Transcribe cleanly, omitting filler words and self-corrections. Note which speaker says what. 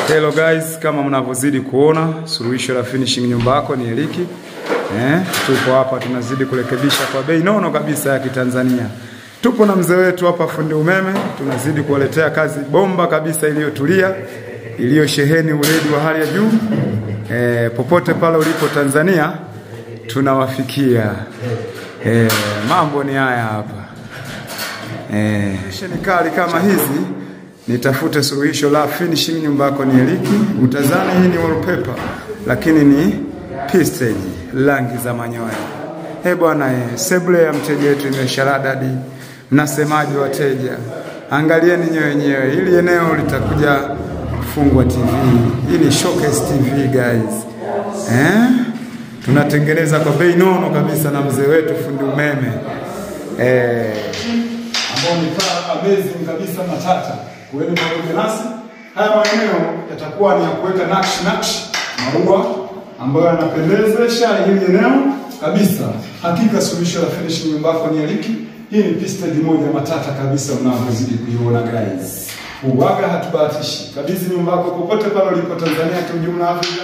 Speaker 1: Hello guys, kama mnavyozidi kuona suluhisho la finishing nyumba yako ni Eliki. Tupo hapa tunazidi kurekebisha kwa bei nono kabisa ya Kitanzania. Tupo na mzee wetu hapa fundi umeme, tunazidi kuwaletea kazi bomba kabisa iliyotulia, iliyosheheni weledi wa hali ya juu. Popote pale ulipo Tanzania tunawafikia. Mambo ni haya hapa. Ni kali kama hizi, nitafute suluhisho la finishing nyumba yako ni Eliki. Utazani hii ni wallpaper, lakini ni pistage, rangi za manyoya. Bwana, sebule ya mteja wetu imesharadadi. Mnasemaje wateja? Angalieni wenyewe, hili eneo litakuja kufungwa TV. Hii ni showcase TV guys. Tunatengeneza kwa bei nono kabisa na mzee wetu fundi umeme. Ambao ni amazing kabisa matata. Kuweni pamoja nasi. Haya maeneo yatakuwa ni ya kuweka nakshi maua ambayo yanapendezesha hili eneo kabisa. Hakika suluhisho la finishing nyumba yako ni Eliki. Hii ni pistage moja matata kabisa mnavyozidi kuiona guys. Uwaga hatubahatishi. Kabisa nyumba yako popote pale ulipo Tanzania kwa ujumla Afrika.